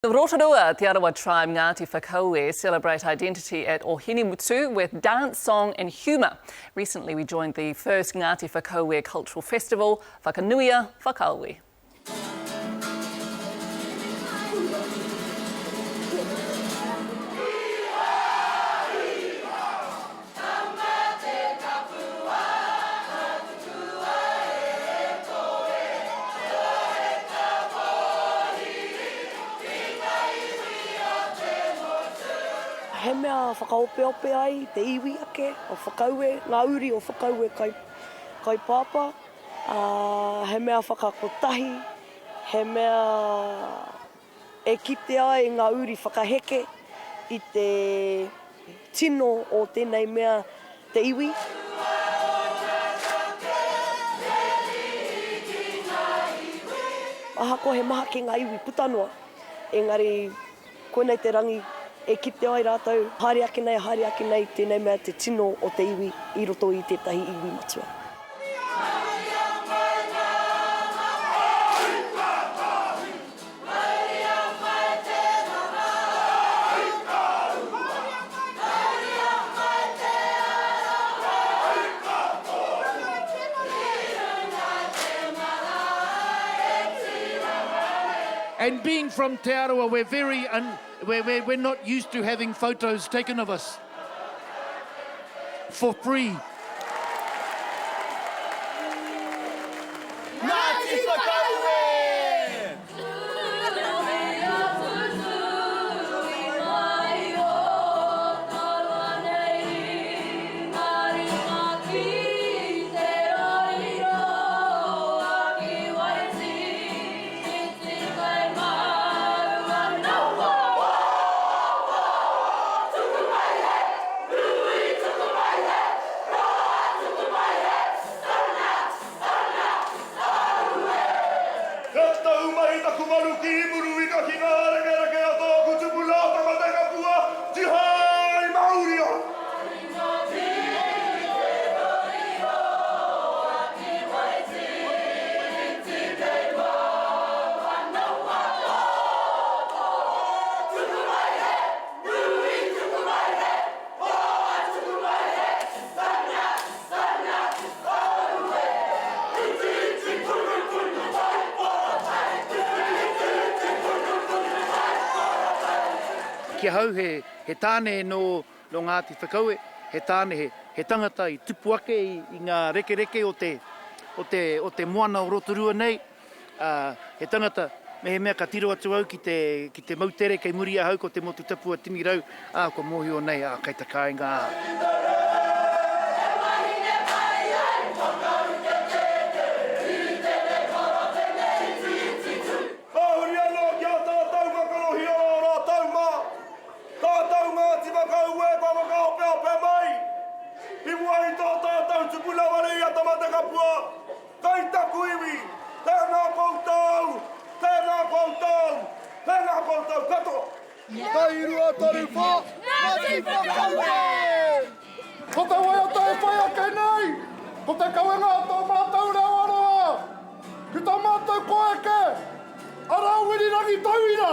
The Rotorua Te tribe Ngāti Whakaue celebrate identity at Ohinemutu with dance, song and humour. Recently we joined the first Ngāti Whakaue cultural festival, Whakanuia Whakaue. He mea whakaopeope ai, te iwi ake o whakaue, ngā uri o whakaue kai pāpā. He mea whakakotahi, he mea e kite ai ngā uri whakaheke i te tino o tēnei mea te iwi. Ahako he maha ke ngā iwi putanua, engari koenei te rangi e kite ai rātou, haere ake nei, tēnei mea te tino o te iwi i roto i tētahi iwi matua. And being from Te aAawa, we're not used to having photos taken of us for free. Ngāti Whakaue! Kia hau he tāne no Ngāti Whakaue, he tāne he tangata i tupu ake i ngā reke o te moana o Rotorua nei. He tangata me he mea ka tiro atu au ki te mautere kei muri a hau ko te motu tapua timi rau. Ko mohi o nei, kei ta kāinga. Tairua taru wha, Ngāti Whakaue! Ko te waiata e whai ake nei, ko te kauenga tō mātou reo aroa, ki tō mātou koeke, ara wiri rangi tauira!